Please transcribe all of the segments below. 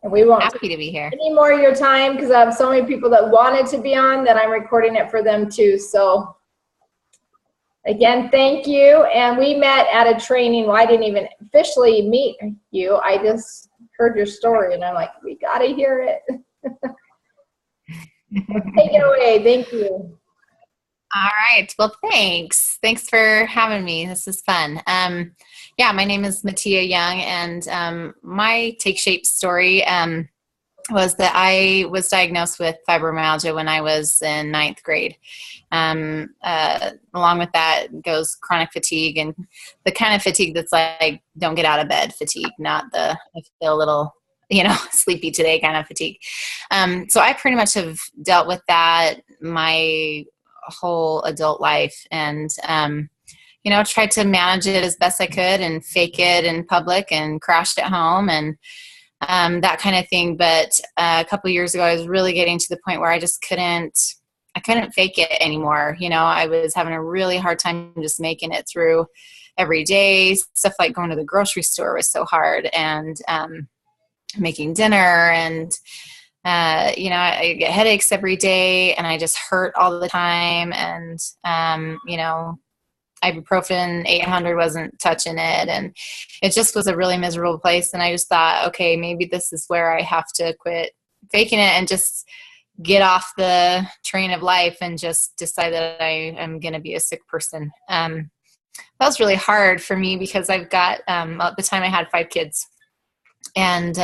And we won't Happy take to be here. any more of your time because I have so many people that wanted to be on that I'm recording it for them too. So again, thank you. And we met at a training. Well, I didn't even officially meet you. I just heard your story and I'm like, we got to hear it. Take it away. Thank you. All right. Well, thanks. Thanks for having me. This is fun. Yeah, my name is Mattia Young, and my Take Shape story was that I was diagnosed with fibromyalgia when I was in ninth grade. Along with that goes chronic fatigue, and the kind of fatigue that's like don't get out of bed fatigue, not the I feel a little sleepy today kind of fatigue. So I pretty much have dealt with that my whole adult life, and tried to manage it as best I could and fake it in public and crashed at home and that kind of thing. But a couple of years ago, I was really getting to the point where I just couldn't fake it anymore. I was having a really hard time just making it through every day. Stuff like going to the grocery store was so hard, and making dinner, and I get headaches every day, and I just hurt all the time. And ibuprofen 800 wasn't touching it, and it just was a really miserable place. And I just thought, okay, maybe this is where I have to quit faking it and just get off the train of life and just decide that I am going to be a sick person. That was really hard for me because I've got at the time I had 5 kids, and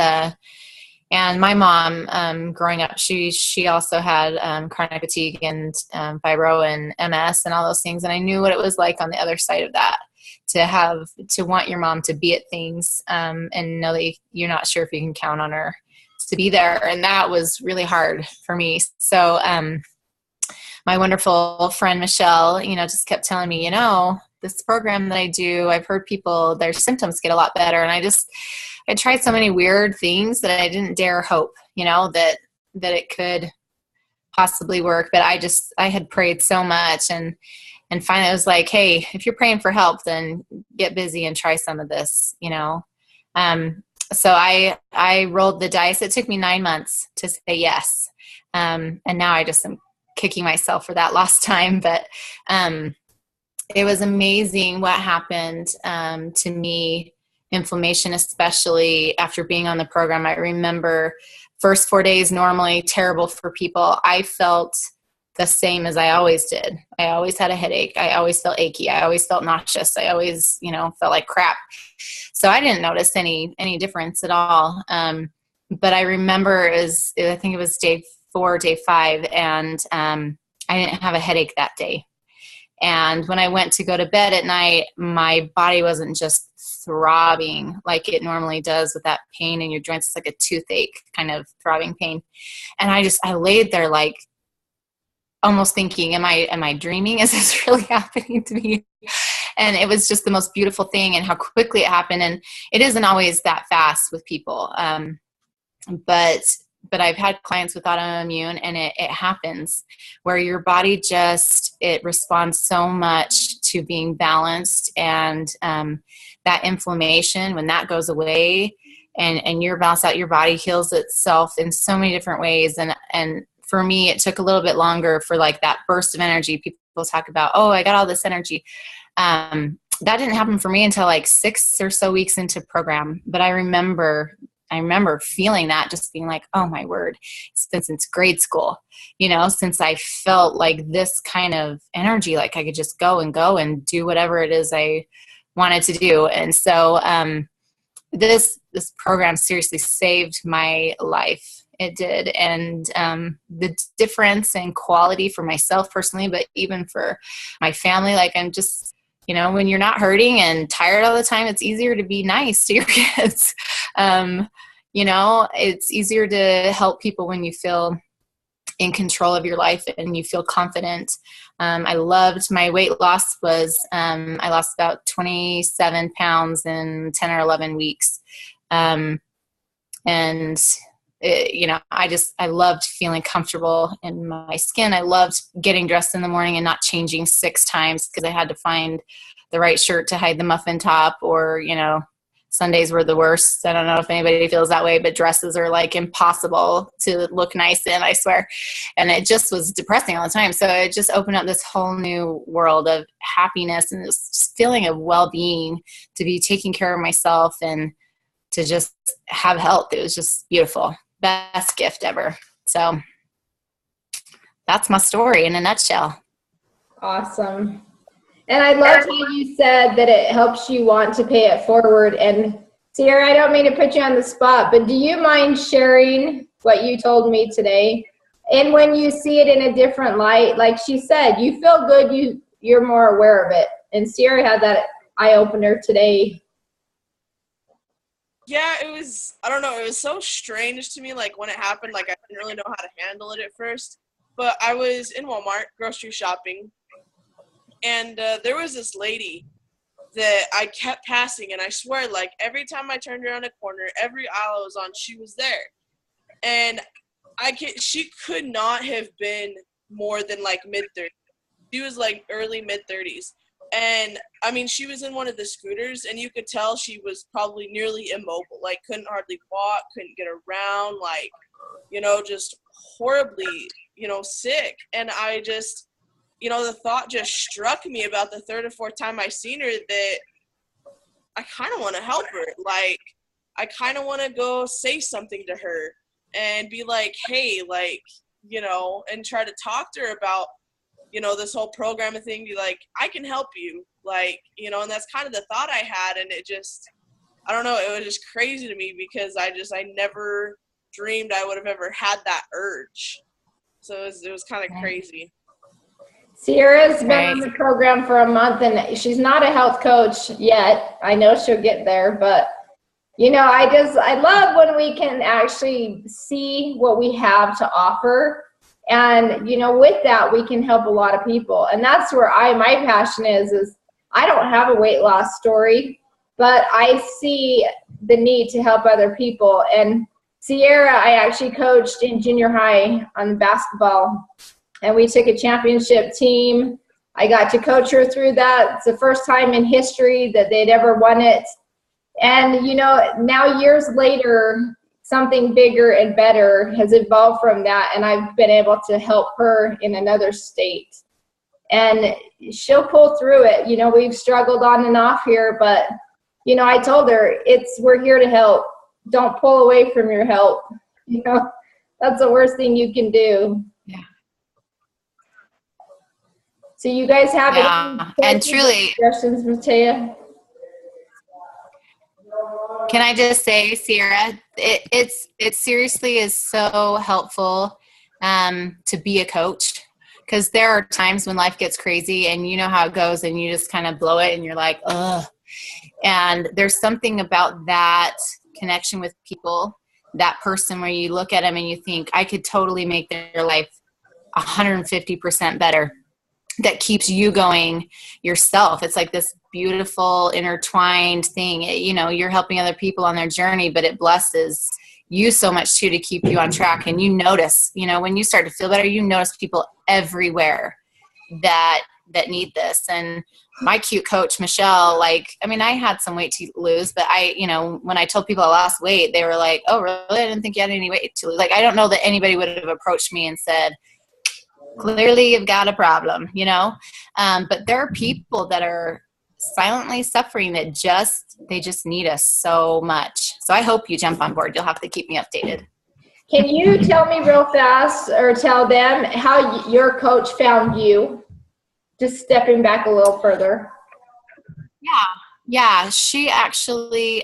my mom, growing up, she also had chronic fatigue and fibro and MS and all those things. And I knew what it was like on the other side of that, to want your mom to be at things and know that you're not sure if you can count on her to be there. And that was really hard for me. So my wonderful friend Michelle, just kept telling me, this program that I do, I've heard people, their symptoms get a lot better. And I tried so many weird things that I didn't dare hope, that it could possibly work. But I had prayed so much, and finally I was like, hey, if you're praying for help, then get busy and try some of this, So I rolled the dice. It took me 9 months to say yes. And now I just am kicking myself for that lost time. But it was amazing what happened to me. Inflammation, especially after being on the program. I remember first 4 days, normally terrible for people. I felt the same as I always did. I always had a headache. I always felt achy. I always felt nauseous. I always, felt like crap. So I didn't notice any difference at all. But I remember I think it was day 4, day 5, and I didn't have a headache that day. And when I went to go to bed at night, my body wasn't just throbbing like it normally does with that pain in your joints. It's like a toothache kind of throbbing pain. And I laid there like almost thinking, am I dreaming? Is this really happening to me? And it was just the most beautiful thing, and how quickly it happened. And it isn't always that fast with people. But I've had clients with autoimmune, and it happens where your body it responds so much to being balanced, and that inflammation, when that goes away and you're balanced out, your body heals itself in so many different ways. And for me, it took a little bit longer for like that burst of energy. People talk about, oh, I got all this energy. That didn't happen for me until like 6 or so weeks into program. But I remember feeling that, just being like, oh my word, it's been since grade school, since I felt like this kind of energy, like I could just go and do whatever it is I wanted to do. And so this program seriously saved my life. It did. And the difference in quality for myself personally, but even for my family, like I'm just, when you're not hurting and tired all the time, it's easier to be nice to your kids. It's easier to help people when you feel in control of your life and you feel confident. I loved my weight loss was, I lost about 27 pounds in 10 or 11 weeks. I loved feeling comfortable in my skin. I loved getting dressed in the morning and not changing 6 times because I had to find the right shirt to hide the muffin top, or, Sundays were the worst. I don't know if anybody feels that way, but dresses are like impossible to look nice in, I swear. And it just was depressing all the time. So it just opened up this whole new world of happiness and this feeling of well-being, to be taking care of myself and to just have health. It was just beautiful. Best gift ever. So that's my story in a nutshell. Awesome. And I loved how you said that it helps you want to pay it forward. And Sierra, I don't mean to put you on the spot, but do you mind sharing what you told me today? And when you see it in a different light, like she said, you feel good, you're more aware of it. And Sierra had that eye-opener today. Yeah, it was, I don't know, it was so strange to me, like, when it happened, like, I didn't really know how to handle it at first. But I was in Walmart grocery shopping, and there was this lady that I kept passing, and I swear, like, every time I turned around a corner, every aisle I was on, she was there. And she could not have been more than, like, mid-30s. She was, like, early mid-30s. And, I mean, she was in one of the scooters, and you could tell she was probably nearly immobile. Like, couldn't hardly walk, couldn't get around, like, you know, just horribly, you know, sick. And I just, you know, the thought just struck me about the third or fourth time I seen her that I kind of want to help her. Like, I kind of want to go say something to her and be like, hey, like, you know, and try to talk to her about, you know, this whole program and thing. Be like, I can help you. Like, you know, and that's kind of the thought I had. And it just, I don't know, it was just crazy to me because I never dreamed I would have ever had that urge. So it was kind of crazy. Sierra's been on the program for a month, and she's not a health coach yet. I know she'll get there, but you know, I love when we can actually see what we have to offer. And, you know, with that, we can help a lot of people. And that's where my passion is I don't have a weight loss story, but I see the need to help other people. And Sierra, I actually coached in junior high on basketball, and we took a championship team. I got to coach her through that. It's the first time in history that they'd ever won it. And, you know, now years later, something bigger and better has evolved from that, and I've been able to help her in another state. And she'll pull through it. You know, we've struggled on and off here, but, you know, I told her, we're here to help. Don't pull away from your help. You know, that's the worst thing you can do. Yeah. So you guys have and truly suggestions, Matea? Can I just say, Sierra, it seriously is so helpful to be a coach, because there are times when life gets crazy and you know how it goes and you just kind of blow it and you're like, ugh. And there's something about that connection with people, that person where you look at them and you think, I could totally make their life 150% better. That keeps you going yourself. It's like this beautiful intertwined thing. You know, you're helping other people on their journey, but it blesses you so much too, to keep you on track. And you notice, you know, when you start to feel better, you notice people everywhere that need this. And my cute coach, Michelle, like, I mean, I had some weight to lose, but you know, when I told people I lost weight, they were like, oh, really? I didn't think you had any weight to lose. Like, I don't know that anybody would have approached me and said, clearly you've got a problem, you know? But there are people that are silently suffering that they just need us so much. So I hope you jump on board. You'll have to keep me updated. Can you tell me real fast, or tell them how your coach found you? Just stepping back a little further. Yeah. She actually,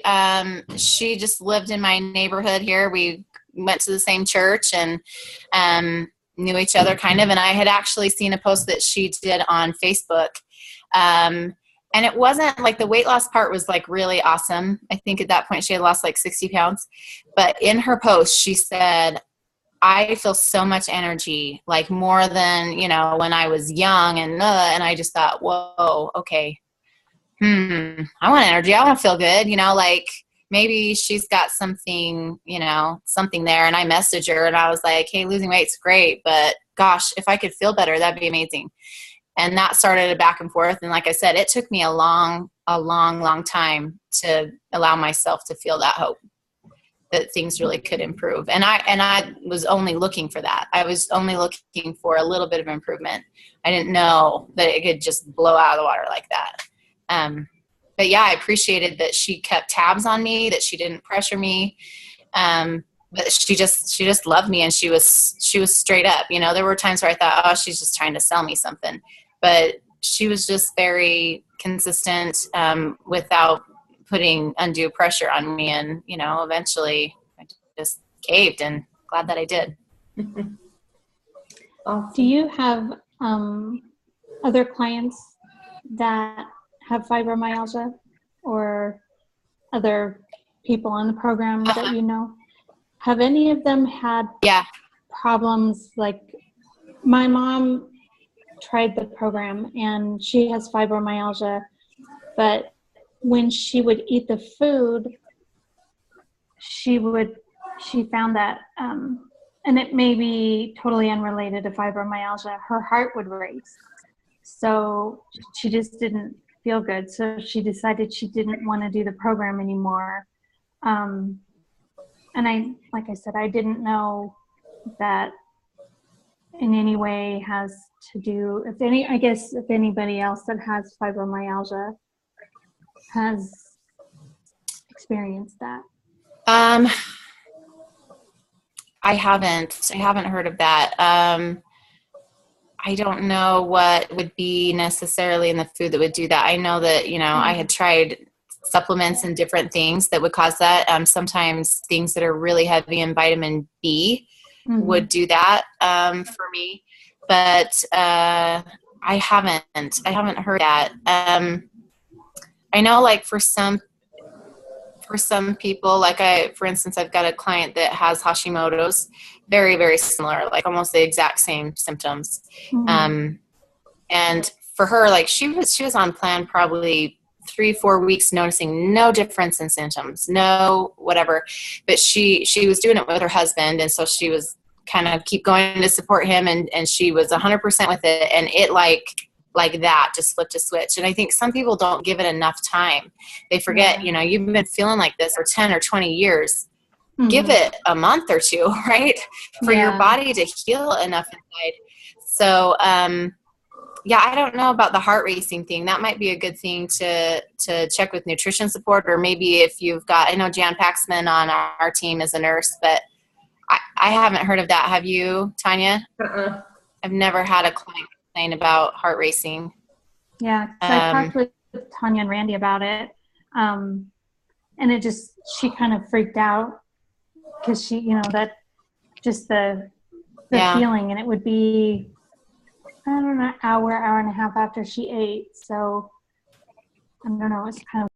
she just lived in my neighborhood here. We went to the same church and, knew each other kind of. And I had actually seen a post that she did on Facebook. And it wasn't like, the weight loss part was like really awesome. I think at that point she had lost like 60 pounds, but in her post, she said, I feel so much energy, like more than, you know, when I was young, and I just thought, whoa, okay. I want energy. I want to feel good, you know, like maybe she's got something, you know, something there. And I messaged her and I was like, hey, losing weight's great, but gosh, if I could feel better, that'd be amazing. And that started a back and forth. And like I said, it took me a long a long, long time to allow myself to feel that hope that things really could improve. And I was only looking for that. I was only looking for a little bit of improvement. I didn't know that it could just blow out of the water like that. But yeah, I appreciated that she kept tabs on me, that she didn't pressure me. But she just loved me, and she was straight up. You know, there were times where I thought, oh, she's just trying to sell me something, but she was just very consistent, without putting undue pressure on me. And, you know, eventually I just caved, and glad that I did. Do you have other clients that have fibromyalgia, or other people on the program that you know? Have any of them had problems? Like, my mom tried the program and she has fibromyalgia, but when she would eat the food, she found that, and it may be totally unrelated to fibromyalgia, her heart would race. So she just didn't feel good. So she decided she didn't want to do the program anymore. And like I said, I didn't know that in any way has to do, if anybody else that has fibromyalgia has experienced that. I haven't heard of that. I don't know what would be necessarily in the food that would do that. I know that, you know, I had tried supplements and different things that would cause that. Sometimes things that are really heavy in vitamin B would do that, for me, but I haven't heard that. I know, like, for some people, like for instance, I've got a client that has Hashimoto's, very, very similar, like almost the exact same symptoms. And for her, like, she was on plan probably 3-4 weeks, noticing no difference in symptoms, no whatever, but she was doing it with her husband. And so she was kind of keep going to support him. And she was 100% with it. And it like that just flipped a switch. And I think some people don't give it enough time. They forget, you know, you've been feeling like this for 10 or 20 years. Give it a month or two, right? For your body to heal enough inside. So, yeah, I don't know about the heart racing thing. That might be a good thing to check with nutrition support, or maybe if you've got, I know Jan Paxman on our team is a nurse, but I haven't heard of that. Have you, Tanya? I've never had a client complain about heart racing. Yeah, I talked with Tanya and Randy about it, and she kind of freaked out because she, you know, that just the feeling, and it would be, I don't know, hour and a half after she ate. So I don't know, it's kind of